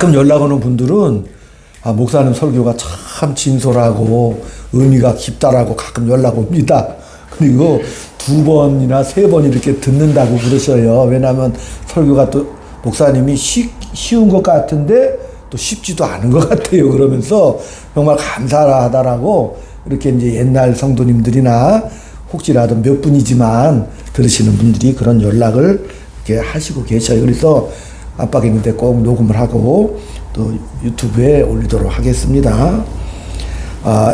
가끔 연락 오는 분들은 목사님 설교가 참 진솔하고 의미가 깊다라고 가끔 연락 옵니다. 그리고 2번이나 3번 이렇게 듣는다고 그러셔요. 왜냐하면 설교가 또 목사님이 쉬운 것 같은데 또 쉽지도 않은 것 같아요. 그러면서 정말 감사하다라고 이렇게 이제 옛날 성도님들이나 혹시라도 몇 분이지만 들으시는 분들이 그런 연락을 이렇게 하시고 계셔요. 그래서 압박했는데 꼭 녹음을 하고 또 유튜브에 올리도록 하겠습니다.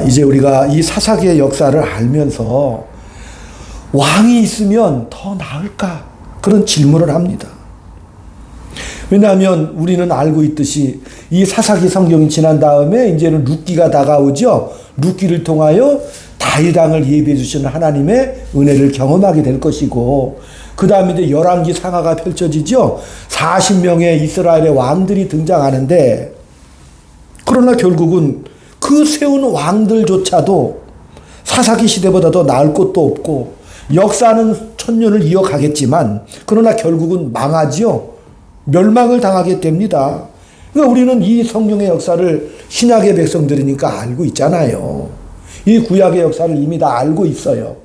이제 우리가 이 사사기의 역사를 알면서 왕이 있으면 더 나을까? 그런 질문을 합니다. 왜냐하면 우리는 알고 있듯이 이 사사기 성경이 지난 다음에 이제는 룻기가 다가오죠. 룻기를 통하여 다윗 왕을 예비해 주시는 하나님의 은혜를 경험하게 될 것이고, 그 다음에 이제 열왕기 상하가 펼쳐지죠. 40명의 이스라엘의 왕들이 등장하는데, 그러나 결국은 그 세운 왕들조차도 사사기 시대보다 더 나을 것도 없고, 역사는 천년을 이어가겠지만, 그러나 결국은 망하지요. 멸망을 당하게 됩니다. 그러니까 우리는 이 성경의 역사를 신약의 백성들이니까 알고 있잖아요. 이 구약의 역사를 이미 다 알고 있어요.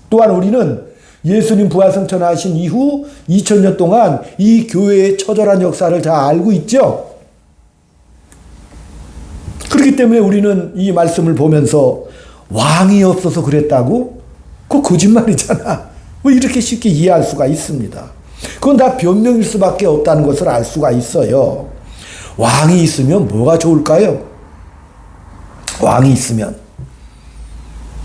또한 우리는 예수님 부활승천하신 이후 2000년 동안 이 교회의 처절한 역사를 다 알고 있죠. 그렇기 때문에 우리는 이 말씀을 보면서 왕이 없어서 그랬다고? 그거 거짓말이잖아. 왜 이렇게 쉽게 이해할 수가 있습니다. 그건 다 변명일 수밖에 없다는 것을 알 수가 있어요. 왕이 있으면 뭐가 좋을까요? 왕이 있으면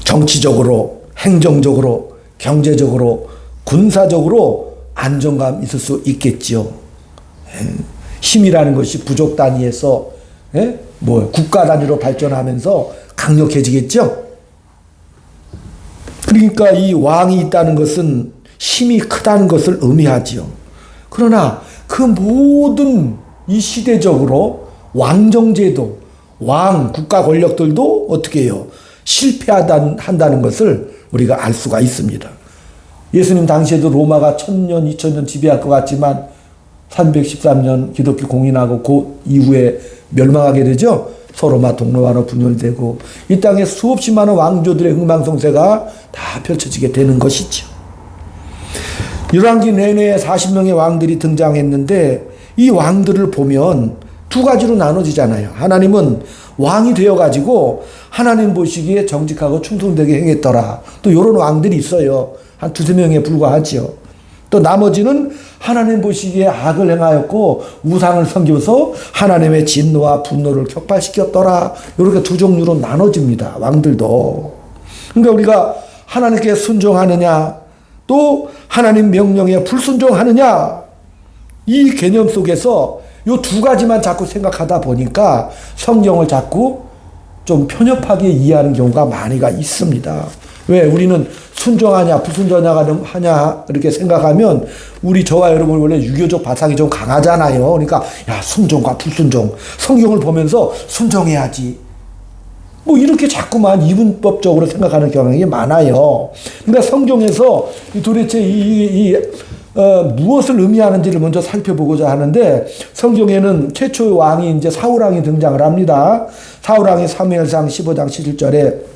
정치적으로, 행정적으로, 경제적으로, 군사적으로 안정감 있을 수 있겠죠. 힘이라는 것이 부족 단위에서 국가 단위로 발전하면서 강력해지겠죠. 그러니까 이 왕이 있다는 것은 힘이 크다는 것을 의미하지요. 그러나 그 모든 이 시대적으로 왕정제도, 왕, 국가 권력들도 어떻게 해요? 실패한다는 것을 우리가 알 수가 있습니다. 예수님 당시에도 로마가 1000년, 2000년 지배할 것 같지만 313년 기독교 공인하고 그 이후에 멸망하게 되죠. 서로마 동로와로 분열되고 이 땅에 수없이 많은 왕조들의 흥망성쇠가 다 펼쳐지게 되는 것이죠. 열왕기 내내 40명의 왕들이 등장했는데 이 왕들을 보면 두 가지로 나눠지잖아요. 하나님은 왕이 되어가지고 하나님 보시기에 정직하고 충성되게 행했더라. 또 이런 왕들이 있어요. 한 2-3명에 불과하죠. 또 나머지는 하나님 보시기에 악을 행하였고 우상을 섬겨서 하나님의 진노와 분노를 격발시켰더라. 이렇게 두 종류로 나눠집니다. 왕들도. 그러니까 우리가 하나님께 순종하느냐 또 하나님 명령에 불순종하느냐 이 개념 속에서 이 두 가지만 자꾸 생각하다 보니까 성경을 자꾸 좀 편협하게 이해하는 경우가 많이가 있습니다. 왜 우리는 순종하냐 불순종하냐 이렇게 생각하면 저와 여러분 원래 유교적 바탕이 좀 강하잖아요. 그러니까 야 순종과 불순종 성경을 보면서 순종해야지 이렇게 자꾸만 이분법적으로 생각하는 경향이 많아요. 그러니까 성경에서 도대체 무엇을 의미하는지를 먼저 살펴보고자 하는데 성경에는 최초의 왕이 이제 사울왕이 등장을 합니다. 사울왕이 사무엘상 15장 17절에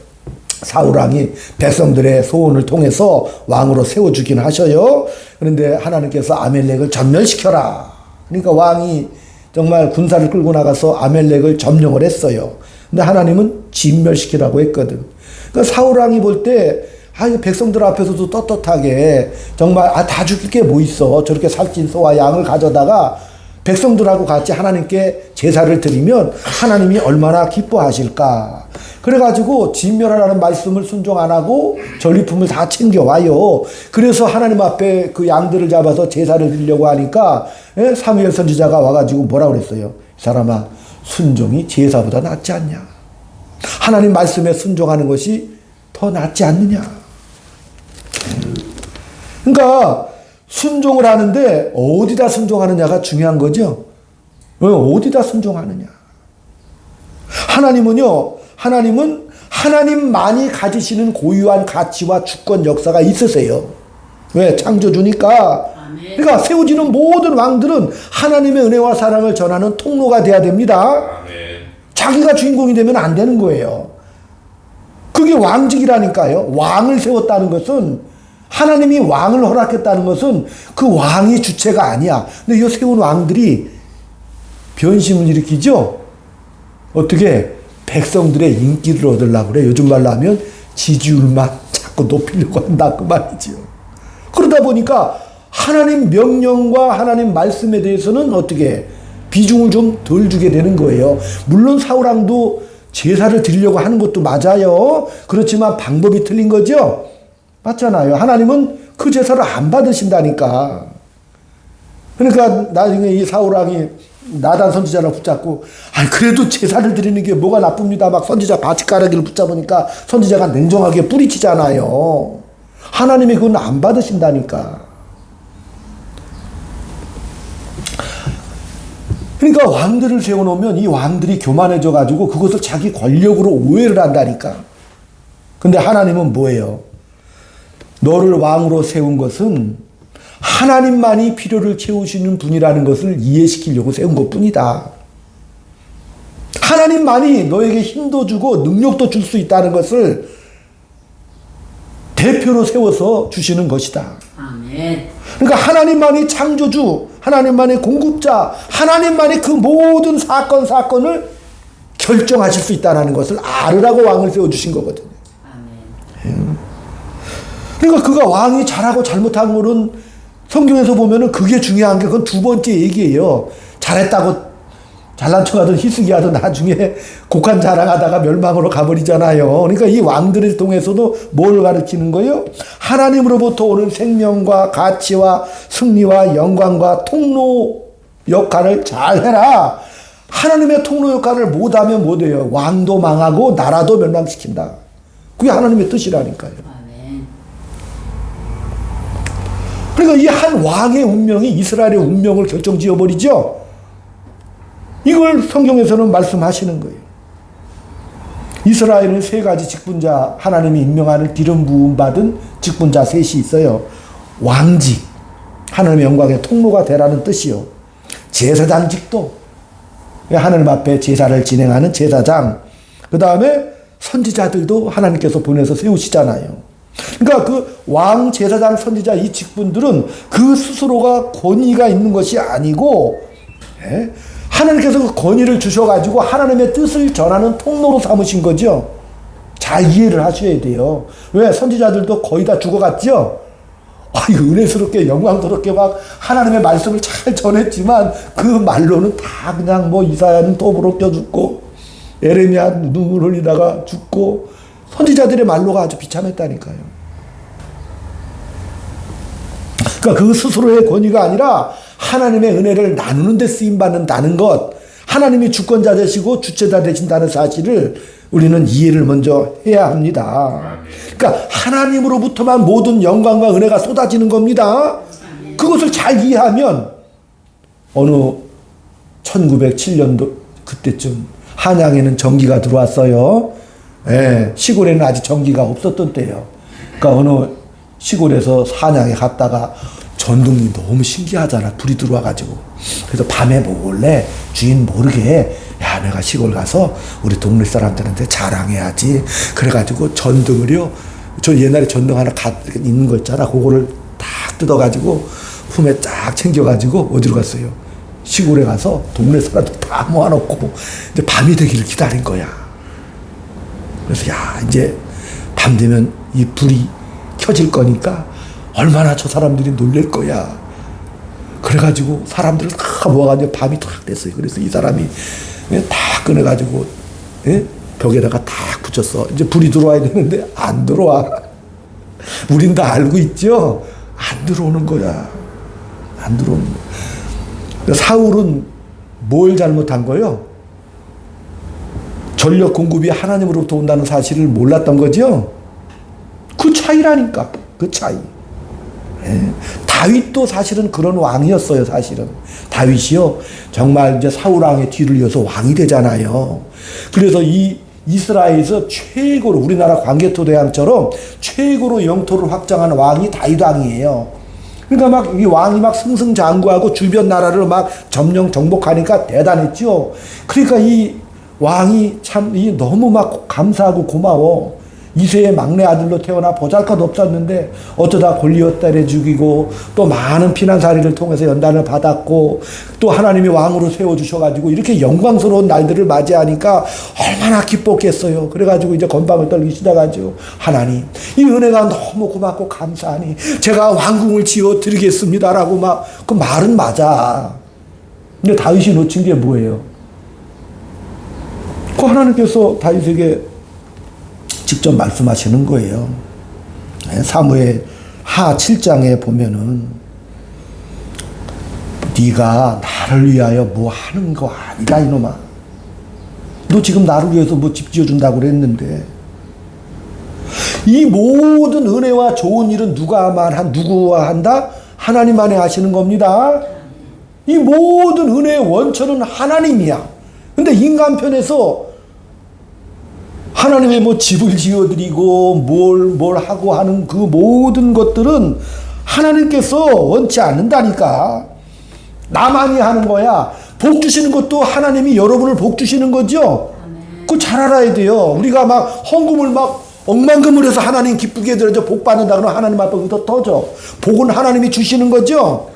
사울왕이 백성들의 소원을 통해서 왕으로 세워주긴 하셔요. 그런데 하나님께서 아멜렉을 전멸시켜라. 그러니까 왕이 정말 군사를 끌고 나가서 아멜렉을 점령을 했어요. 근데 하나님은 진멸시키라고 했거든. 그러니까 사울왕이 볼 때 백성들 앞에서도 떳떳하게 정말 다 죽일 게 뭐 있어. 저렇게 살찐 소와 양을 가져다가 백성들하고 같이 하나님께 제사를 드리면 하나님이 얼마나 기뻐하실까. 그래가지고 진멸하라는 말씀을 순종 안 하고 전리품을 다 챙겨와요. 그래서 하나님 앞에 그 양들을 잡아서 제사를 드리려고 하니까 사무엘 선지자가 와가지고 뭐라 그랬어요? 이 사람아 순종이 제사보다 낫지 않냐. 하나님 말씀에 순종하는 것이 더 낫지 않느냐. 그러니까 순종을 하는데 어디다 순종하느냐가 중요한 거죠. 어디다 순종하느냐. 하나님은 하나님만이 가지시는 고유한 가치와 주권 역사가 있으세요. 왜? 창조주니까 아멘. 그러니까 세워지는 모든 왕들은 하나님의 은혜와 사랑을 전하는 통로가 돼야 됩니다. 아멘. 자기가 주인공이 되면 안 되는 거예요. 그게 왕직이라니까요. 왕을 세웠다는 것은, 하나님이 왕을 허락했다는 것은 그 왕이 주체가 아니야. 근데 이 세운 왕들이 변심을 일으키죠. 어떻게? 백성들의 인기를 얻으려고 그래. 요즘 말로 하면 지지율만 자꾸 높이려고 한다 그 말이지요. 그러다 보니까 하나님 명령과 하나님 말씀에 대해서는 어떻게 비중을 좀 덜 주게 되는 거예요. 물론 사울왕도 제사를 드리려고 하는 것도 맞아요. 그렇지만 방법이 틀린 거죠. 맞잖아요. 하나님은 그 제사를 안 받으신다니까. 그러니까 나중에 이 사울왕이 나단 선지자를 붙잡고, 아니 그래도 제사를 드리는 게 뭐가 나쁩니다. 막 선지자 바치가라기를 붙잡으니까 선지자가 냉정하게 뿌리치잖아요. 하나님이 그건 안 받으신다니까. 그러니까 왕들을 세워놓으면 이 왕들이 교만해져 가지고 그것을 자기 권력으로 오해를 한다니까. 근데 하나님은 뭐예요? 너를 왕으로 세운 것은 하나님만이 필요를 채우시는 분이라는 것을 이해시키려고 세운 것뿐이다. 하나님만이 너에게 힘도 주고 능력도 줄 수 있다는 것을 대표로 세워서 주시는 것이다. 아멘. 그러니까 하나님만이 창조주, 하나님만이 공급자, 하나님만이 그 모든 사건을 결정하실 수 있다는 것을 알으라고 왕을 세워주신 거거든요. 아멘. 그러니까 그가 왕이 잘하고 잘못한 거는 성경에서 보면은 그게 중요한 게 그건 두 번째 얘기예요. 잘했다고 잘난 척하던 히스기야도 나중에 곡한 자랑하다가 멸망으로 가버리잖아요. 그러니까 이 왕들을 통해서도 뭘 가르치는 거예요? 하나님으로부터 오는 생명과 가치와 승리와 영광과 통로 역할을 잘 해라. 하나님의 통로 역할을 못하면 못해요. 왕도 망하고 나라도 멸망시킨다. 그게 하나님의 뜻이라니까요. 아멘. 그러니까 이 한 왕의 운명이 이스라엘의 운명을 결정지어버리죠. 이걸 성경에서는 말씀하시는 거예요. 이스라엘은 세 가지 직분자, 하나님이 임명하는 기름 부음 받은 직분자 셋이 있어요. 왕직, 하나님의 영광의 통로가 되라는 뜻이요. 제사장직도, 하나님 앞에 제사를 진행하는 제사장. 그 다음에 선지자들도 하나님께서 보내서 세우시잖아요. 그러니까 그 왕, 제사장, 선지자 이 직분들은 그 스스로가 권위가 있는 것이 아니고, 하나님께서 그 권위를 주셔가지고 하나님의 뜻을 전하는 통로로 삼으신 거죠. 잘 이해를 하셔야 돼요. 왜? 선지자들도 거의 다 죽어갔죠? 은혜스럽게 영광스럽게 막 하나님의 말씀을 잘 전했지만 그 말로는 다 그냥 뭐 이사야는 톱으로 껴 죽고 에레미야 눈물 흘리다가 죽고 선지자들의 말로가 아주 비참했다니까요. 그러니까 그 스스로의 권위가 아니라 하나님의 은혜를 나누는 데 쓰임받는다는 것, 하나님이 주권자 되시고 주체자 되신다는 사실을 우리는 이해를 먼저 해야 합니다. 그러니까 하나님으로부터만 모든 영광과 은혜가 쏟아지는 겁니다. 그것을 잘 이해하면 어느 1907년도 그때쯤 한양에는 전기가 들어왔어요. 시골에는 아직 전기가 없었던 때예요. 그러니까 어느 시골에서 한양에 갔다가 전등이 너무 신기하잖아. 불이 들어와가지고. 그래서 밤에 몰래 주인 모르게 야 내가 시골 가서 우리 동네 사람들한테 자랑해야지. 그래가지고 전등을요. 저 옛날에 전등 하나 있는 거 있잖아. 그거를 딱 뜯어가지고 품에 쫙 챙겨가지고 어디로 갔어요? 시골에 가서 동네 사람들 다 모아놓고 이제 밤이 되기를 기다린 거야. 그래서 야 이제 밤 되면 이 불이 켜질 거니까 얼마나 저 사람들이 놀랄 거야. 그래가지고 사람들을 다 모아가지고 밤이 딱 됐어요. 그래서 이 사람이 다 꺼내가지고 벽에다가 딱 붙였어. 이제 불이 들어와야 되는데 안 들어와. 우린 다 알고 있죠? 안 들어오는 거야. 안 들어오는 거야. 사울은 뭘 잘못한 거예요? 전력 공급이 하나님으로부터 온다는 사실을 몰랐던 거죠? 그 차이라니까. 그 차이. 다윗도 사실은 그런 왕이었어요. 사실은 다윗이요 정말 이제 사울 왕의 뒤를 이어서 왕이 되잖아요. 그래서 이 이스라엘에서 최고로 우리나라 광개토 대왕처럼 최고로 영토를 확장한 왕이 다윗 왕이에요. 그러니까 막 이 왕이 막 승승장구하고 주변 나라를 막 점령 정복하니까 대단했죠. 그러니까 이 왕이 참 이 너무 막 감사하고 고마워. 이세의 막내 아들로 태어나 보잘것 없었는데 어쩌다 골리앗 때려 죽이고 또 많은 피난사리를 통해서 연단을 받았고 또 하나님이 왕으로 세워주셔가지고 이렇게 영광스러운 날들을 맞이하니까 얼마나 기뻤겠어요. 그래가지고 이제 건방을 떨기 시작하죠. 하나님, 이 은혜가 너무 고맙고 감사하니 제가 왕궁을 지어 드리겠습니다라고 막 그 말은 맞아. 근데 다윗이 놓친 게 뭐예요? 그 하나님께서 다윗에게 직접 말씀하시는 거예요. 사무엘 하 7장에 보면은 네가 나를 위하여 뭐 하는 거 아니다 이놈아. 너 지금 나를 위해서 뭐 집 지어준다고 그랬는데 이 모든 은혜와 좋은 일은 누가 한다? 하나님만이 하시는 겁니다. 이 모든 은혜의 원천은 하나님이야. 근데 인간 편에서 하나님의 뭐 집을 지어드리고 뭘 하고 하는 그 모든 것들은 하나님께서 원치 않는다니까. 나만이 하는 거야. 복 주시는 것도 하나님이 여러분을 복 주시는 거죠. 그거 잘 알아야 돼요. 우리가 막 헌금을 막 억만금을 해서 하나님 기쁘게 들어줘 복 받는다 그러면 하나님 앞에 더 터져. 복은 하나님이 주시는 거죠.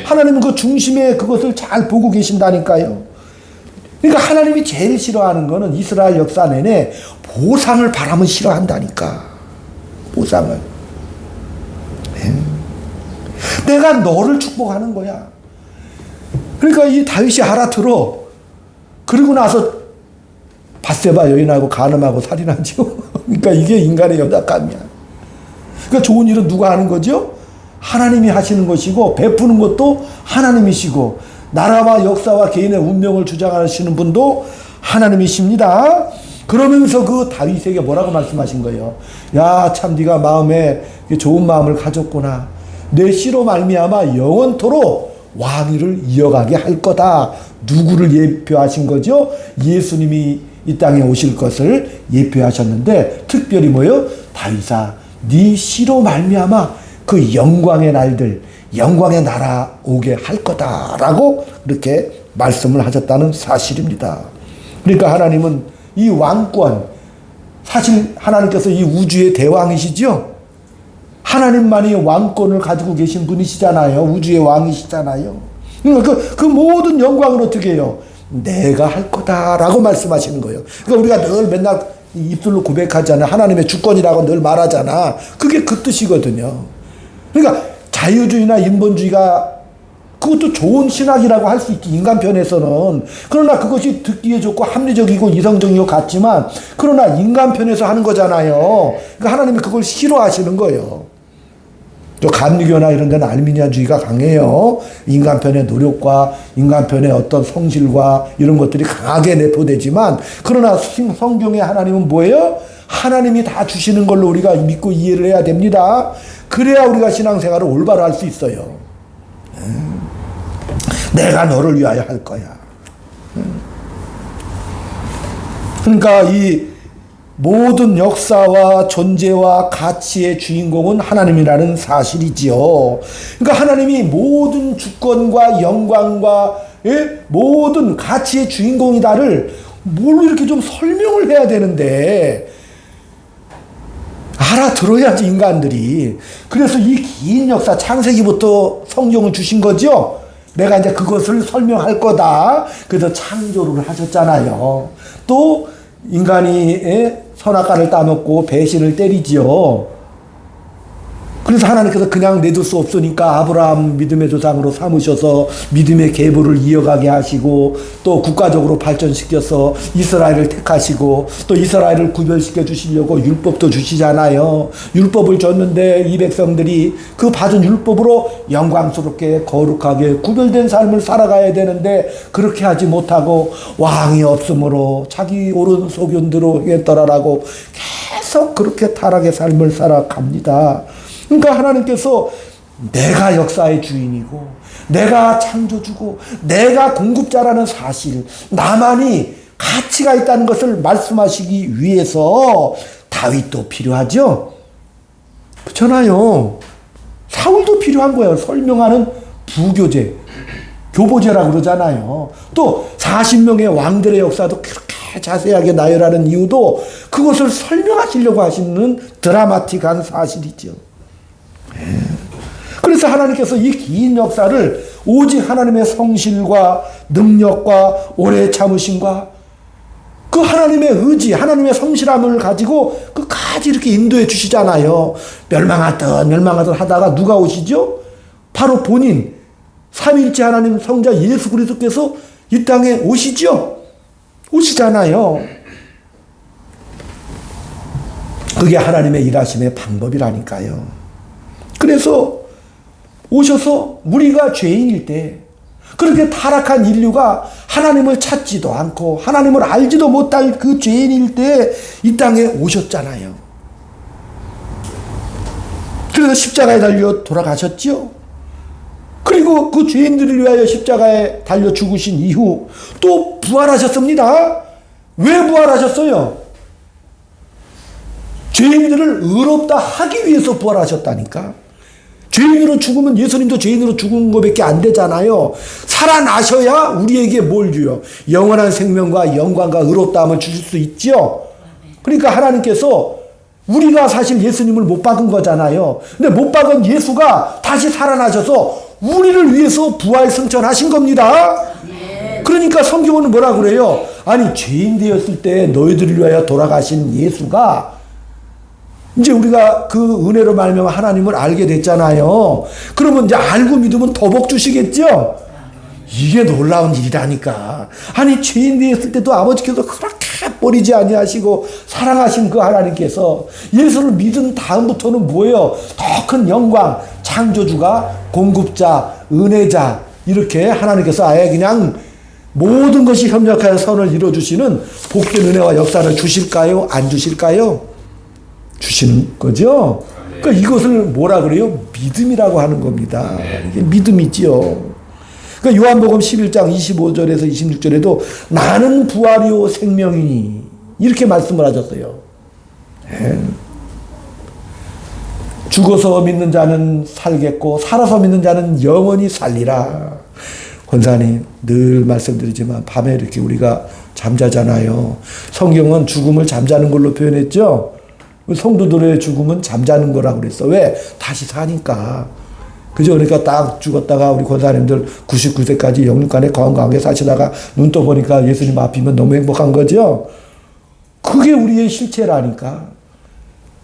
하나님은 그 중심에 그것을 잘 보고 계신다니까요. 그러니까 하나님이 제일 싫어하는 거는 이스라엘 역사 내내 보상을 바라면 싫어한다니까. 보상을. 내가 너를 축복하는 거야. 그러니까 이 다윗이 알아들어. 그리고 나서 밧세바 여인하고 간음하고 살인하죠. 그러니까 이게 인간의 연약함이야. 그러니까 좋은 일은 누가 하는 거죠? 하나님이 하시는 것이고 베푸는 것도 하나님이시고 나라와 역사와 개인의 운명을 주장하시는 분도 하나님이십니다. 그러면서 그 다윗에게 뭐라고 말씀하신 거예요? 야, 참 네가 마음에 좋은 마음을 가졌구나. 내 씨로 말미암아 영원토록 왕위를 이어가게 할 거다. 누구를 예표하신 거죠? 예수님이 이 땅에 오실 것을 예표하셨는데 특별히 뭐예요? 다윗아, 네 씨로 말미암아 그 영광의 날들, 영광의 나라 오게 할 거다라고 그렇게 말씀을 하셨다는 사실입니다. 그러니까 하나님은 이 왕권, 사실 하나님께서 이 우주의 대왕이시죠? 하나님만이 왕권을 가지고 계신 분이시잖아요. 우주의 왕이시잖아요. 그러니까 그 모든 영광을 어떻게 해요? 내가 할 거다라고 말씀하시는 거예요. 그러니까 우리가 늘 맨날 입술로 고백하잖아요. 하나님의 주권이라고 늘 말하잖아. 그게 그 뜻이거든요. 그러니까 자유주의나 인본주의가 그것도 좋은 신학이라고 할 수 있지, 인간 편에서는. 그러나 그것이 듣기에 좋고 합리적이고 이성적이고 같지만 그러나 인간 편에서 하는 거잖아요. 그러니까 하나님이 그걸 싫어하시는 거예요. 또 감리교나 이런 데는 알미니아주의가 강해요. 인간 편의 노력과 인간 편의 어떤 성실과 이런 것들이 강하게 내포되지만 그러나 성경의 하나님은 뭐예요? 하나님이 다 주시는 걸로 우리가 믿고 이해를 해야 됩니다. 그래야 우리가 신앙생활을 올바로 할 수 있어요. 내가 너를 위하여 할 거야. 그러니까 이 모든 역사와 존재와 가치의 주인공은 하나님이라는 사실이지요. 그러니까 하나님이 모든 주권과 영광과 모든 가치의 주인공이다를 뭘로 이렇게 좀 설명을 해야 되는데 알아들어야지 인간들이. 그래서 이 긴 역사 창세기부터 성경을 주신 거죠. 내가 이제 그것을 설명할 거다. 그래서 창조를 하셨잖아요. 또 인간이 선악과를 따먹고 배신을 때리지요. 그래서 하나님께서 그냥 내둘 수 없으니까 아브라함 믿음의 조상으로 삼으셔서 믿음의 계보를 이어가게 하시고 또 국가적으로 발전시켜서 이스라엘을 택하시고 또 이스라엘을 구별시켜 주시려고 율법도 주시잖아요. 율법을 줬는데 이 백성들이 그 받은 율법으로 영광스럽게 거룩하게 구별된 삶을 살아가야 되는데 그렇게 하지 못하고 왕이 없으므로 자기 옳은 소견대로 했더라라고 계속 그렇게 타락의 삶을 살아갑니다. 그러니까 하나님께서 내가 역사의 주인이고 내가 창조주고 내가 공급자라는 사실, 나만이 가치가 있다는 것을 말씀하시기 위해서 다윗도 필요하죠. 그렇잖아요. 사울도 필요한 거예요. 설명하는 부교재, 교보제라고 그러잖아요. 또 40명의 왕들의 역사도 그렇게 자세하게 나열하는 이유도 그것을 설명하시려고 하시는 드라마틱한 사실이죠. 그래서 하나님께서 이 긴 역사를 오직 하나님의 성실과 능력과 오래 참으심과 그 하나님의 의지, 하나님의 성실함을 가지고 끝까지 이렇게 인도해 주시잖아요. 멸망하듯 하다가 누가 오시죠? 바로 본인, 삼위일체 하나님 성자 예수 그리스도께서 이 땅에 오시죠? 오시잖아요. 그게 하나님의 일하심의 방법이라니까요. 그래서 오셔서 우리가 죄인일 때, 그렇게 타락한 인류가 하나님을 찾지도 않고 하나님을 알지도 못할 그 죄인일 때 이 땅에 오셨잖아요. 그래서 십자가에 달려 돌아가셨죠. 그리고 그 죄인들을 위하여 십자가에 달려 죽으신 이후 또 부활하셨습니다. 왜 부활하셨어요? 죄인들을 의롭다 하기 위해서 부활하셨다니까. 죄인으로 죽으면 예수님도 죄인으로 죽은 것밖에 안 되잖아요. 살아나셔야 우리에게 뭘 줘요? 영원한 생명과 영광과 의롭다함을 주실 수 있죠. 그러니까 하나님께서 우리가 사실 예수님을 못 박은 거잖아요. 근데 못 박은 예수가 다시 살아나셔서 우리를 위해서 부활 승천하신 겁니다. 그러니까 성경은 뭐라 그래요? 아니, 죄인 되었을 때 너희들을 위하여 돌아가신 예수가 이제 우리가 그 은혜로 말미암아 하나님을 알게 됐잖아요. 그러면 이제 알고 믿으면 더 복 주시겠죠? 이게 놀라운 일이라니까. 아니, 죄인 되었을 때도 아버지께서 그렇게 버리지 아니하시고 사랑하신 그 하나님께서 예수를 믿은 다음부터는 뭐예요? 더 큰 영광, 창조주가 공급자, 은혜자, 이렇게 하나님께서 아예 그냥 모든 것이 협력하여 선을 이루어주시는 복된 은혜와 역사를 주실까요? 안 주실까요? 주시는 거죠. 그러니까 이것을 뭐라 그래요? 믿음이라고 하는 겁니다. 이게 믿음이지요. 그러니까 요한복음 11장 25절에서 26절에도 나는 부활이요 생명이니 이렇게 말씀을 하셨어요. 네. 죽어서 믿는 자는 살겠고 살아서 믿는 자는 영원히 살리라. 권사님 늘 말씀드리지만 밤에 이렇게 우리가 잠자잖아요. 성경은 죽음을 잠자는 걸로 표현했죠. 성도들의 죽음은 잠자는 거라고 그랬어. 왜? 다시 사니까. 그죠? 그러니까 딱 죽었다가 우리 권사님들 99세까지 영육간에 건강하게 사시다가 눈 떠보니까 예수님 앞이면 너무 행복한 거죠? 그게 우리의 실체라니까.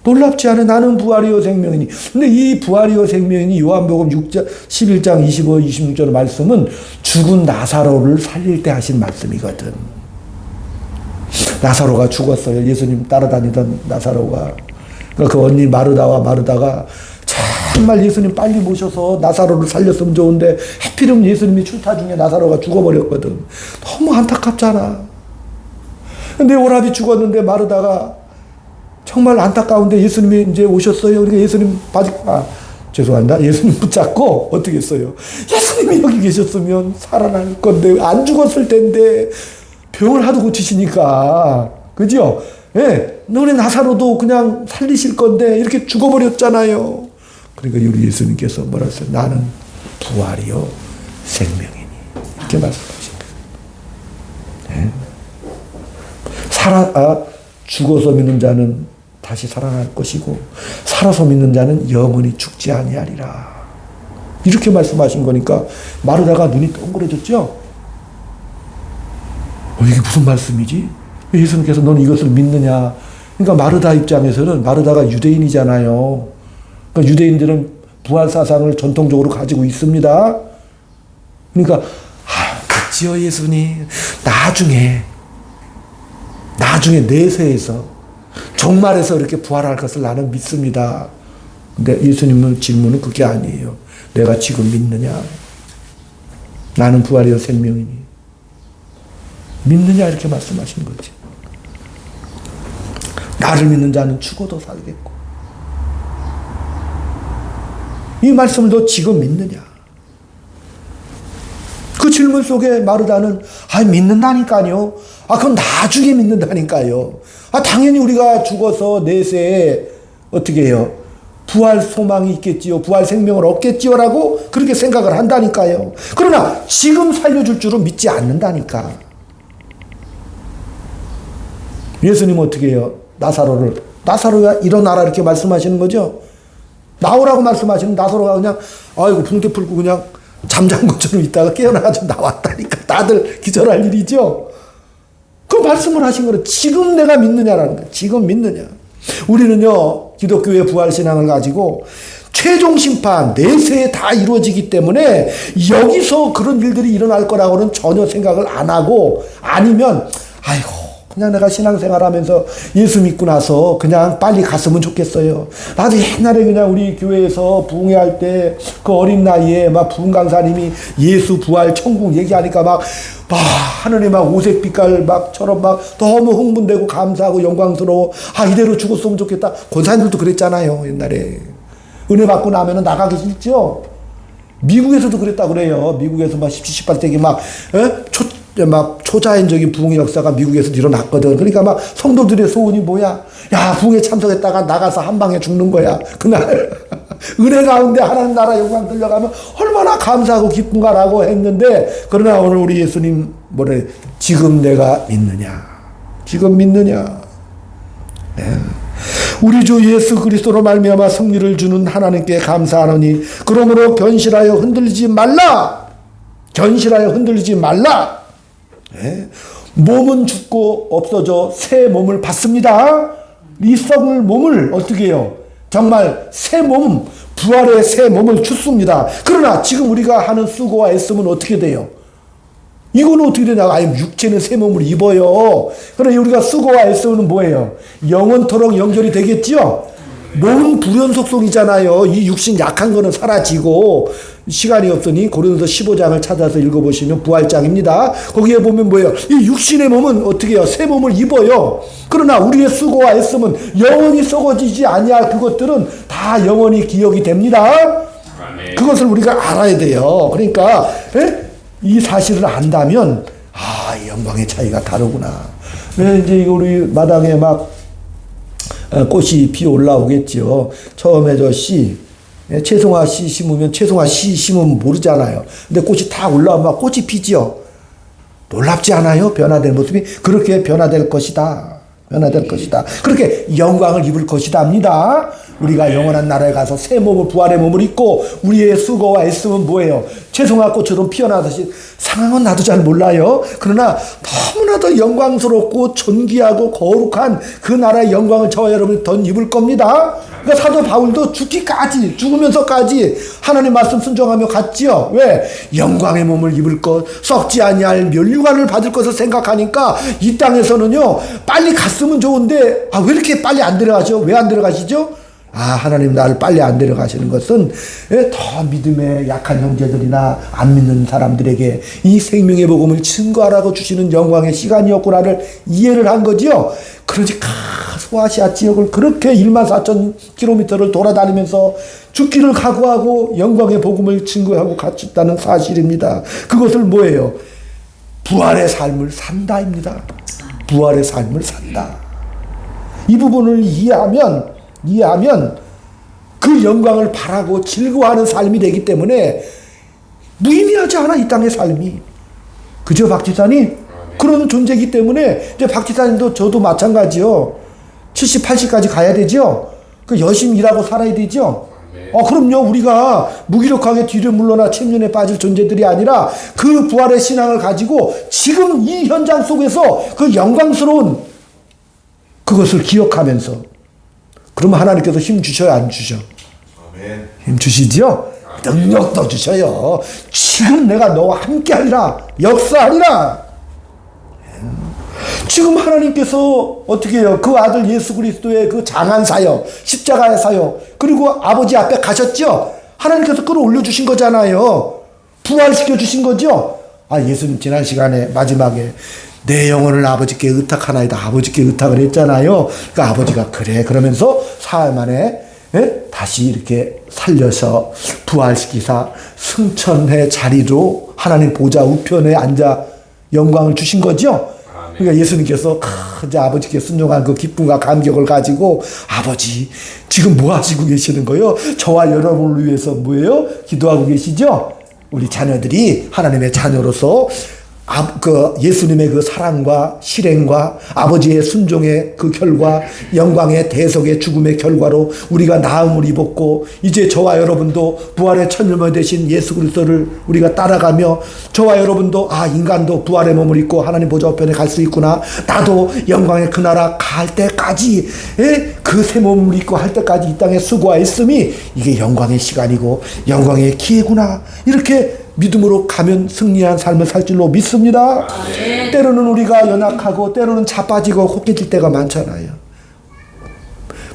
놀랍지 않아요? 나는 부활이요 생명이니. 근데 이 부활이요 생명이니 요한복음 11장 25, 26절 말씀은 죽은 나사로를 살릴 때 하신 말씀이거든. 나사로가 죽었어요. 예수님 따라다니던 나사로가. 그러니까 그 언니 마르다가 정말 예수님 빨리 모셔서 나사로를 살렸으면 좋은데 하필이면 예수님이 출타 중에 나사로가 죽어버렸거든. 너무 안타깝잖아. 근데 오라비 죽었는데 마르다가 정말 안타까운데 예수님이 이제 오셨어요. 그러니까 예수님 죄송합니다. 예수님 붙잡고 어떻게 했어요? 예수님이 여기 계셨으면 살아날 건데 안 죽었을 텐데 병을 하도 고치시니까. 그죠? 예. 너네 나사로도 그냥 살리실 건데 이렇게 죽어버렸잖아요. 그러니까 우리 예수님께서 뭐라 했어요? 나는 부활이요 생명이니. 이렇게 말씀하신 거예요. 예. 죽어서 믿는 자는 다시 살아날 것이고 살아서 믿는 자는 영원히 죽지 아니하리라. 이렇게 말씀하신 거니까 마르다가 눈이 동그래졌죠? 이게 무슨 말씀이지? 예수님께서 너는 이것을 믿느냐? 그러니까 마르다 입장에서는 마르다가 유대인이잖아요. 그러니까 유대인들은 부활 사상을 전통적으로 가지고 있습니다. 그러니까 그치요 예수님. 나중에 내세에서 종말에서 이렇게 부활할 것을 나는 믿습니다. 근데 예수님의 질문은 그게 아니에요. 내가 지금 믿느냐? 나는 부활이요 생명이니. 믿느냐 이렇게 말씀하신 거지. 나를 믿는 자는 죽어도 살겠고. 이 말씀을 너 지금 믿느냐? 그 질문 속에 마르다는 믿는다니까요. 그건 나중에 믿는다니까요. 당연히 우리가 죽어서 내세에 어떻게 해요? 부활 소망이 있겠지요. 부활 생명을 얻겠지요라고 그렇게 생각을 한다니까요. 그러나 지금 살려줄 줄은 믿지 않는다니까. 예수님은 어떻게 해요? 나사로야 일어나라 이렇게 말씀하시는 거죠. 나오라고 말씀하시는 나사로가 그냥 아이고 붕대 풀고 그냥 잠잔 것처럼 있다가 깨어나가지고 나왔다니까. 다들 기절할 일이죠. 그 말씀을 하신 거는 지금 내가 믿느냐라는 거예요. 지금 믿느냐. 우리는요 기독교의 부활신앙을 가지고 최종 심판 내세에 다 이루어지기 때문에 여기서 그런 일들이 일어날 거라고는 전혀 생각을 안 하고, 아니면 아이고 그냥 내가 신앙생활하면서 예수 믿고 나서 그냥 빨리 갔으면 좋겠어요. 나도 옛날에 그냥 우리 교회에서 부흥회할 때 그 어린 나이에 막 부흥 강사님이 예수 부활 천국 얘기하니까 막 하늘에 막 오색 빛깔 막처럼 막 너무 흥분되고 감사하고 영광스러워. 아 이대로 죽었으면 좋겠다. 권사님들도 그랬잖아요 옛날에. 은혜 받고 나면은 나가기 싫죠. 미국에서도 그랬다 그래요. 미국에서 막 17, 18세기 막 초자연적인 부흥의 역사가 미국에서 일어났거든. 그러니까 막 성도들의 소원이 뭐야? 야, 부흥에 참석했다가 나가서 한 방에 죽는 거야. 그날 은혜 가운데 하나님 나라 영광 들려가면 얼마나 감사하고 기쁜가라고 했는데, 그러나 오늘 우리 예수님 뭐래? 지금 내가 믿느냐? 지금 믿느냐? 네. 우리 주 예수 그리스도로 말미암아 승리를 주는 하나님께 감사하노니 그러므로 견실하여 흔들리지 말라. 견실하여 흔들리지 말라. 네. 몸은 죽고 없어져 새 몸을 받습니다. 이 썩을 몸을 어떻게 해요? 정말 새 몸, 부활의 새 몸을 주습니다. 그러나 지금 우리가 하는 수고와 애씀은 어떻게 돼요? 이거는 어떻게 되냐? 아니, 육체는 새 몸을 입어요. 그러나 우리가 수고와 애쓰는 뭐예요? 영원토록 연결이 되겠지요? 몸은 불연속성이잖아요. 이 육신 약한 거는 사라지고, 시간이 없으니 고린도서 15장을 찾아서 읽어보시면 부활장입니다. 거기에 보면 뭐예요? 이 육신의 몸은 어떻게 해요? 새 몸을 입어요. 그러나 우리의 수고와 애씀은 영원히 썩어지지 아니할 그것들은 다 영원히 기억이 됩니다. 그것을 우리가 알아야 돼요. 그러니까 이 사실을 안다면 이 영광의 차이가 다르구나. 왜 이제 우리 마당에 막 꽃이 피 올라오겠죠. 처음에 채송화 씨 심으면 채송화 씨 심으면 모르잖아요. 근데 꽃이 다 올라오면 꽃이 피죠. 놀랍지 않아요? 변화된 모습이 그렇게 변화될 것이다. 변화될 것이다. 그렇게 영광을 입을 것이다입니다. 우리가 영원한 나라에 가서 새 몸을, 부활의 몸을 입고 우리의 수고와 애씀은 뭐예요? 채송화 꽃처럼 피어나듯이. 상황은 나도 잘 몰라요. 그러나 너무나도 영광스럽고 존귀하고 거룩한 그 나라의 영광을 저와 여러분이 덧 입을 겁니다. 그러니까 사도 바울도 죽으면서까지 하나님 말씀 순종하며 갔지요. 왜? 영광의 몸을 입을 것, 썩지 아니할 면류관을 받을 것을 생각하니까 이 땅에서는요 빨리 갔으면 좋은데 왜 이렇게 빨리 안 데려가죠? 왜 안 데려가시죠? 하나님 나를 빨리 안 데려가시는 것은 더 믿음에 약한 형제들이나 안 믿는 사람들에게 이 생명의 복음을 증거하라고 주시는 영광의 시간이었구나를 이해를 한 거지요. 그러니까 소아시아 지역을 그렇게 14,000km를 돌아다니면서 죽기를 각오하고 영광의 복음을 증거하고 갇혔다는 사실입니다. 그것을 뭐예요? 부활의 삶을 산다입니다. 부활의 삶을 산다. 이 부분을 이해하면 그 영광을 바라고 즐거워하는 삶이 되기 때문에 무의미하지 않아, 이 땅의 삶이. 그죠, 박지사님? 그런 존재이기 때문에 이제 박지사님도 저도 마찬가지요. 70, 80까지 가야 되죠. 그 열심히 일하고 살아야 되죠. 그럼요. 우리가 무기력하게 뒤로 물러나 침륜에 빠질 존재들이 아니라 그 부활의 신앙을 가지고 지금 이 현장 속에서 그 영광스러운 그것을 기억하면서, 그러면 하나님께서 힘 주셔요, 안 주셔? 아멘. 힘 주시죠? 능력도 주셔요. 지금 내가 너와 함께 하리라, 역사하리라. 지금 하나님께서 어떻게 해요? 그 아들 예수 그리스도의 그 장한 사역, 십자가의 사역, 그리고 아버지 앞에 가셨죠? 하나님께서 끌어올려 주신 거잖아요. 부활시켜 주신 거죠? 예수님 지난 시간에 마지막에 내 영혼을 아버지께 의탁하나이다. 아버지께 의탁을 했잖아요. 그러니까 아버지가 그래 그러면서 사흘 만에 다시 이렇게 살려서 부활시키사 승천의 자리로 하나님 보좌 우편에 앉아 영광을 주신 거죠. 그러니까 예수님께서 이제 아버지께 순종한 그 기쁨과 감격을 가지고 아버지 지금 뭐 하시고 계시는 거예요? 저와 여러분을 위해서 뭐예요? 기도하고 계시죠? 우리 자녀들이 하나님의 자녀로서 그 예수님의 그 사랑과 실행과 아버지의 순종의 그 결과 영광의 대속의 죽음의 결과로 우리가 나음을 입었고 이제 저와 여러분도 부활의 천일만 되신 예수 그리스도를 우리가 따라가며 저와 여러분도 인간도 부활의 몸을 입고 하나님 보좌 우편에 갈 수 있구나 나도 영광의 그 나라 갈 때까지 그 새 몸을 입고 할 때까지 이 땅에 수고하였음이 이게 영광의 시간이고 영광의 기회구나 이렇게 믿음으로 가면 승리한 삶을 살 줄로 믿습니다. 네. 때로는 우리가 연약하고 때로는 자빠지고 혹해질 때가 많잖아요.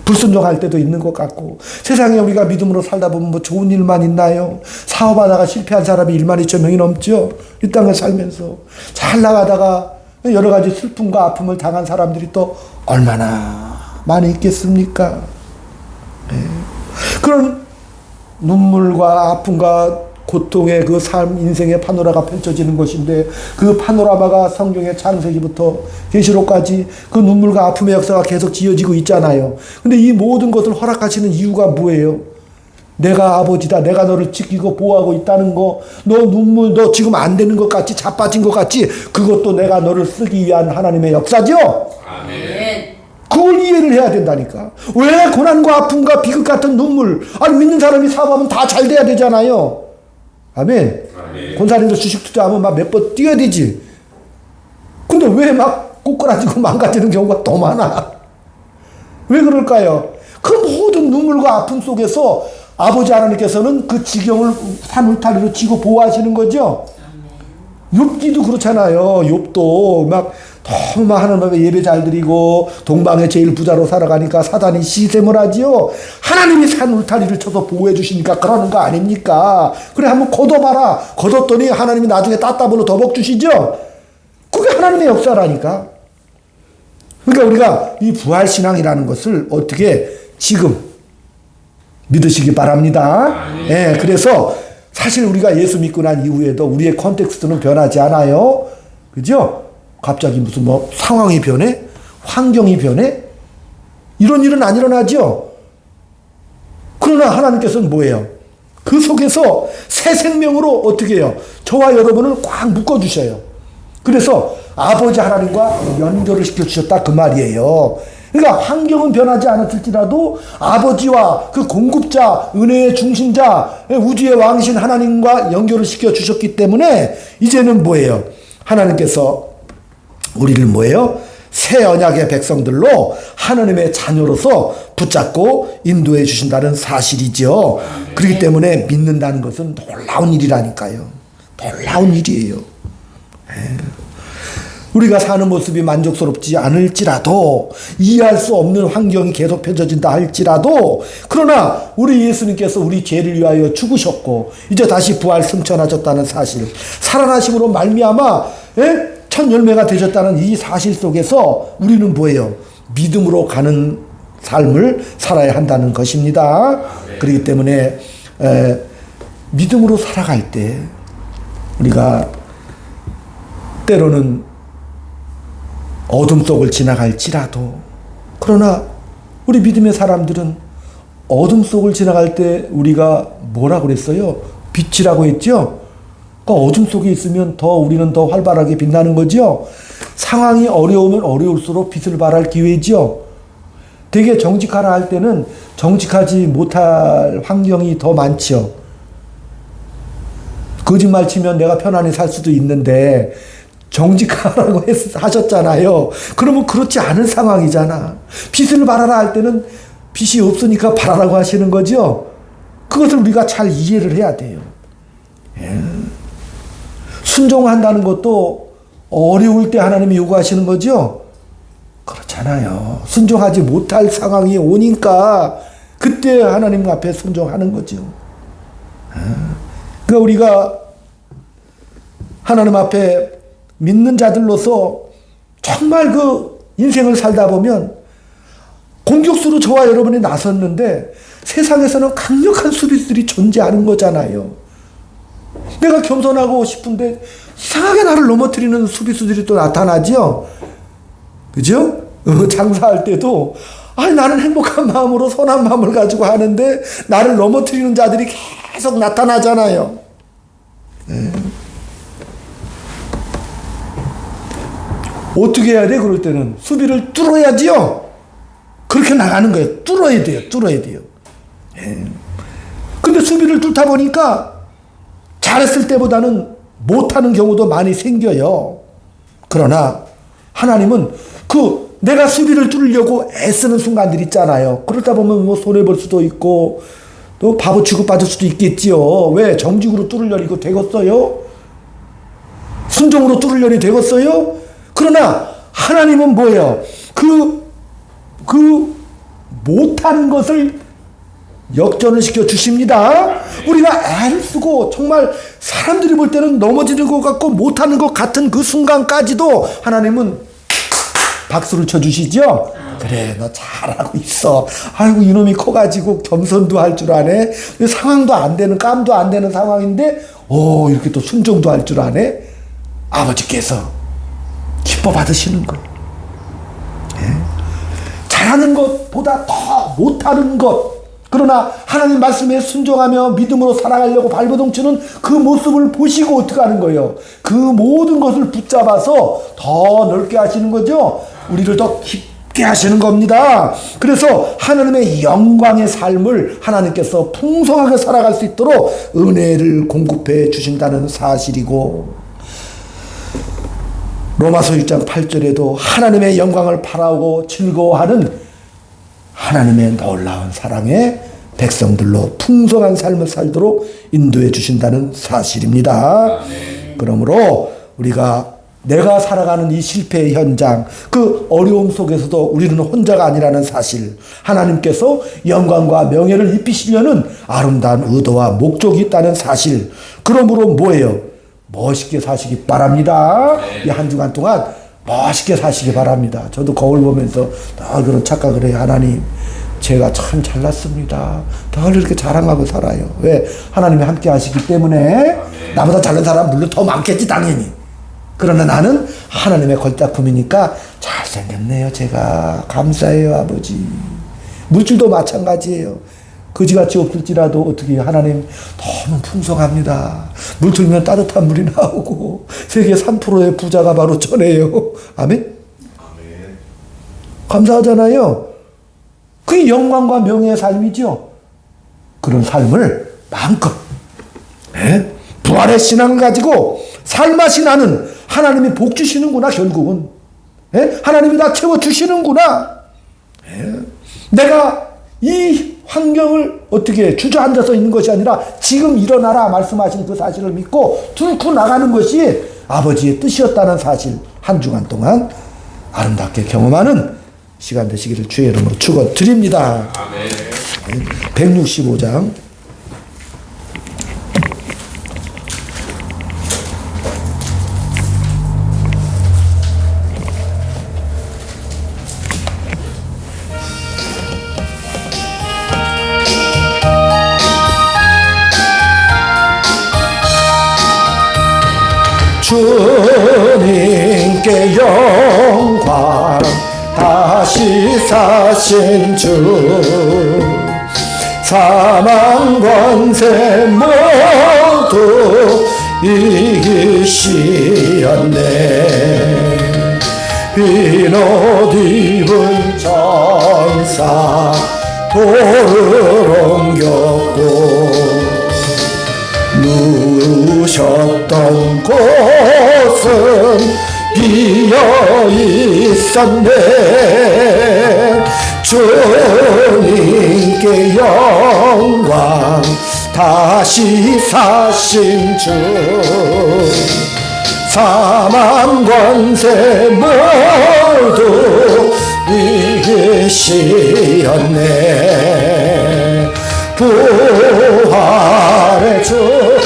불순종할 때도 있는 것 같고 세상에 우리가 믿음으로 살다 보면 뭐 좋은 일만 있나요? 사업하다가 실패한 사람이 1만 2천 명이 넘죠. 이 땅을 살면서 잘 나가다가 여러 가지 슬픔과 아픔을 당한 사람들이 또 얼마나 많이 있겠습니까? 네. 그런 눈물과 아픔과 고통의 그 삶, 인생의 파노라가 펼쳐지는 것인데 그 파노라마가 성경의 창세기부터 계시록까지 그 눈물과 아픔의 역사가 계속 지어지고 있잖아요. 근데 이 모든 것을 허락하시는 이유가 뭐예요? 내가 아버지다. 내가 너를 지키고 보호하고 있다는 거. 너 눈물, 너 지금 안 되는 것 같지? 자빠진 것 같지? 그것도 내가 너를 쓰기 위한 하나님의 역사죠? 아멘. 그걸 이해를 해야 된다니까. 왜 고난과 아픔과 비극 같은 눈물? 믿는 사람이 사업하면 다 잘 돼야 되잖아요. 아멘. 권사님도 주식 투자하면 막 몇 번 뛰어야 되지. 근데 왜 막 꼬꾸라지고 망가지는 경우가 더 많아? 왜 그럴까요? 그 모든 눈물과 아픔 속에서 아버지 하나님께서는 그 지경을 산 울타리로 치고 보호하시는 거죠. 욥기도 그렇잖아요. 욥도 막 너무 막 하나님 앞에 예배 잘 드리고 동방의 제일 부자로 살아가니까 사단이 시샘을 하지요. 하나님이 산 울타리를 쳐서 보호해 주시니까 그러는 거 아닙니까? 그래 한번 걷어봐라. 걷었더니 하나님이 나중에 따따블로 더 복 주시죠. 그게 하나님의 역사라니까. 그러니까 우리가 이 부활신앙이라는 것을 어떻게 지금 믿으시기 바랍니다. 예, 그래서 사실 우리가 예수 믿고 난 이후에도 우리의 컨텍스트는 변하지 않아요. 그죠? 갑자기 무슨 뭐 상황이 변해? 환경이 변해? 이런 일은 안 일어나죠? 그러나 하나님께서는 뭐예요? 그 속에서 새 생명으로 어떻게 해요? 저와 여러분을 꽉 묶어주셔요. 그래서 아버지 하나님과 연결을 시켜주셨다 그 말이에요. 그러니까 환경은 변하지 않았을지라도 아버지와 그 공급자, 은혜의 중심자, 우주의 왕이신 하나님과 연결을 시켜주셨기 때문에 이제는 뭐예요? 하나님께서 우리를 뭐예요? 새 언약의 백성들로 하나님의 자녀로서 붙잡고 인도해 주신다는 사실이죠. 그렇기 때문에 믿는다는 것은 놀라운 일이라니까요. 놀라운 일이에요. 우리가 사는 모습이 만족스럽지 않을지라도 이해할 수 없는 환경이 계속 펼쳐진다 할지라도 그러나 우리 예수님께서 우리 죄를 위하여 죽으셨고 이제 다시 부활 승천하셨다는 사실 살아나심으로 말미암아 첫 열매가 되셨다는 이 사실 속에서 우리는 뭐예요? 믿음으로 가는 삶을 살아야 한다는 것입니다. 그렇기 때문에 믿음으로 살아갈 때 우리가 때로는 어둠 속을 지나갈지라도 그러나 우리 믿음의 사람들은 어둠 속을 지나갈 때 우리가 뭐라 그랬어요? 빛이라고 했죠? 그러니까 어둠 속에 있으면 더 우리는 더 활발하게 빛나는 거죠? 상황이 어려우면 어려울수록 빛을 발할 기회죠? 되게 정직하라 할 때는 정직하지 못할 환경이 더 많죠? 거짓말 치면 내가 편안히 살 수도 있는데 정직하라고 하셨잖아요. 그러면 그렇지 않은 상황이잖아. 빛을 발하라 할 때는 빛이 없으니까 발하라고 하시는 거죠. 그것을 우리가 잘 이해를 해야 돼요. 순종한다는 것도 어려울 때 하나님이 요구하시는 거죠. 그렇잖아요. 순종하지 못할 상황이 오니까 그때 하나님 앞에 순종하는 거죠. 그러니까 우리가 하나님 앞에 믿는 자들로서 정말 그 인생을 살다 보면 공격수로 저와 여러분이 나섰는데 세상에서는 강력한 수비수들이 존재하는 거잖아요. 내가 겸손하고 싶은데 이상하게 나를 넘어뜨리는 수비수들이 또 나타나죠. 그죠? 장사할 때도 아니 나는 행복한 마음으로 선한 마음을 가지고 하는데 나를 넘어뜨리는 자들이 계속 나타나잖아요. 어떻게 해야 돼? 그럴 때는 수비를 뚫어야지요. 그렇게 나가는 거예요. 뚫어야 돼요. 근데 수비를 뚫다 보니까 잘했을 때보다는 못하는 경우도 많이 생겨요. 그러나 하나님은 내가 수비를 뚫으려고 애쓰는 순간들 있잖아요. 그러다 보면 뭐 손해볼 수도 있고 또 바보 취급받을 수도 있겠지요. 왜? 정직으로 뚫으려니 이거 되겠어요? 순종으로 뚫으려니 되겠어요? 그러나 하나님은 뭐예요? 못하는 것을 역전을 시켜 주십니다. 우리가 애를 쓰고 정말 사람들이 볼 때는 넘어지는 것 같고 못하는 것 같은 그 순간까지도 하나님은 박수를 쳐주시죠. 그래 너 잘하고 있어. 아이고 이놈이 커가지고 겸손도 할 줄 아네. 상황도 안 되는 깜도 안 되는 상황인데 이렇게 또 순종도 할 줄 아네. 아버지께서 기뻐 받으시는 거예요. 잘하는 것보다 더 못하는 것, 그러나 하나님 말씀에 순종하며 믿음으로 살아가려고 발버둥치는 그 모습을 보시고 어떻게 하는 거예요? 그 모든 것을 붙잡아서 더 넓게 하시는 거죠. 우리를 더 깊게 하시는 겁니다. 그래서 하나님의 영광의 삶을 하나님께서 풍성하게 살아갈 수 있도록 은혜를 공급해 주신다는 사실이고, 로마서 6장 8절에도 하나님의 영광을 바라고 즐거워하는 하나님의 놀라운 사랑의 백성들로 풍성한 삶을 살도록 인도해 주신다는 사실입니다. 그러므로 내가 살아가는 이 실패의 현장, 그 어려움 속에서도 우리는 혼자가 아니라는 사실, 하나님께서 영광과 명예를 입히시려는 아름다운 의도와 목적이 있다는 사실, 그러므로 뭐예요? 멋있게 사시기 바랍니다. 이 한 주간 동안 멋있게 사시기 바랍니다. 저도 거울 보면서 늘 그런 착각을 해요. 하나님, 제가 참 잘났습니다. 늘 이렇게 자랑하고 살아요. 왜? 하나님이 함께 하시기 때문에. 나보다 잘난 사람 물론 더 많겠지 당연히. 그러나 나는 하나님의 걸작품이니까 잘생겼네요. 제가 감사해요 아버지. 물질도 마찬가지예요. 거지같이 없을지라도 어떻게 하나님 너무 풍성합니다. 물 틀면 따뜻한 물이 나오고 세계 3%의 부자가 바로 저네요. 아멘? 감사하잖아요. 그게 영광과 명예의 삶이죠. 그런 삶을 마음껏 부활의 신앙을 가지고 살맛이 나는 하나님이 복 주시는구나. 결국은 하나님이 다 채워주시는구나. 내가 이 환경을 어떻게 주저앉아서 있는 것이 아니라 지금 일어나라 말씀하신 그 사실을 믿고 뚫고 나가는 것이 아버지의 뜻이었다는 사실, 한 주간 동안 아름답게 경험하는 시간 되시기를 주의 이름으로 축원드립니다. 165장 주님께 영광, 다시 사신 주, 사망 권세 모두 이기시었네. 흰옷 입은 전사 돌을 옮겼고 누우셨던 곳은 비어 있었네. 주님께 영광, 다시 사신 주, 사망 권세 모두 이기시었네. 부활의 주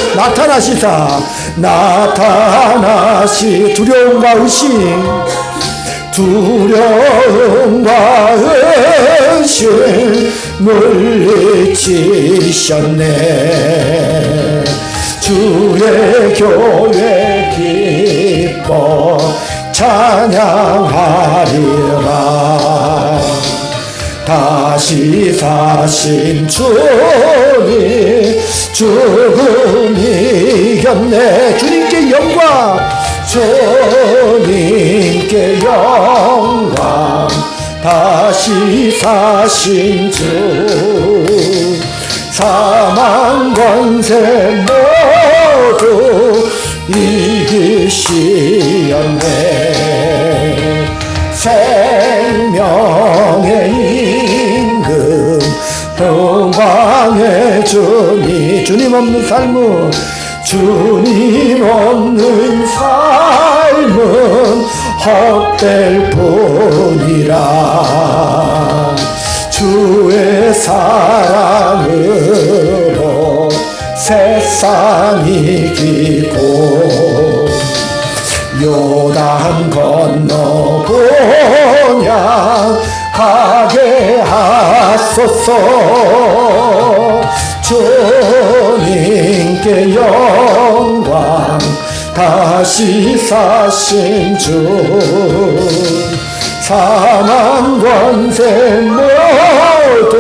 나타나시 두려움과 의심, 두려움과 의심 물리치셨네. 주의 교회 기뻐 찬양하리라. 다시 사신 주님 죽음 이겼네. 주님께 영광, 주님께 영광. 다시 사신 주 사망 권세 모두 이기시었네. 생명의 임금 동방의 주님 없는 삶은, 주님 없는 삶은 헛될 뿐이라. 주의 사랑으로 세상 이기고 요단 건너 본향 가게 하소서. 주님께 영광, 다시 사신 주 사망 권세 모두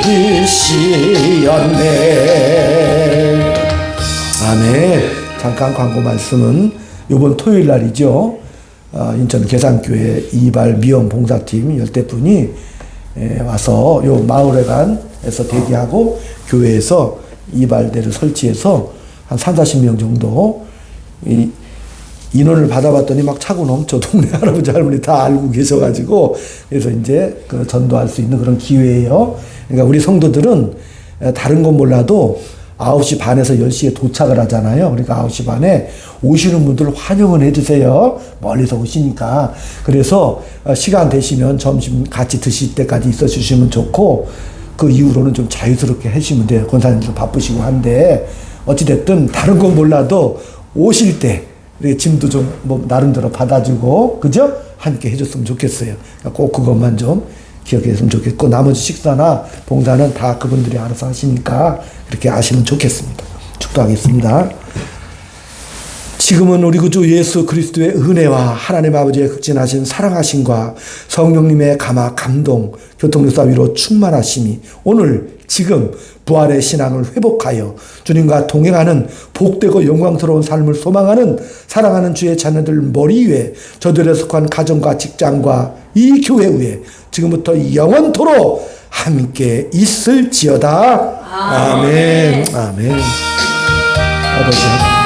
이기시었네. 아멘. 잠깐 광고 말씀은 이번 토요일 날이죠. 인천 계산교회 이발 미용 봉사팀 10대분이 와서 요 마을회관에서 대기하고 교회에서 이발대를 설치해서 한 30-40명 정도 인원을 받아봤더니 막 차고 넘쳐. 동네 할아버지 할머니 다 알고 계셔가지고, 그래서 이제 그 전도할 수 있는 그런 기회예요. 그러니까 우리 성도들은 다른 건 몰라도 9시 반에서 10시에 도착을 하잖아요. 그러니까 9시 반에 오시는 분들 환영을 해주세요. 멀리서 오시니까. 그래서 시간 되시면 점심 같이 드실 때까지 있어 주시면 좋고, 그 이후로는 좀 자유스럽게 하시면 돼요. 권사님도 바쁘시고 한데, 어찌됐든 다른 건 몰라도 오실 때 짐도 좀 뭐 나름대로 받아주고, 그죠? 함께 해줬으면 좋겠어요. 꼭 그것만 좀 기억했으면 좋겠고, 나머지 식사나 봉사는 다 그분들이 알아서 하시니까 그렇게 아시면 좋겠습니다. 축도하겠습니다. 지금은 우리 구주 예수 그리스도의 은혜와 하나님 아버지의 극진하신 사랑하심과 성령님의 감화 감동, 교통력사 위로 충만하심이 오늘 지금 부활의 신앙을 회복하여 주님과 동행하는 복되고 영광스러운 삶을 소망하는 사랑하는 주의 자녀들 머리 위에, 저들에 속한 가정과 직장과 이 교회 위에 지금부터 영원토록 함께 있을지어다. 아멘. 아멘. 아버지.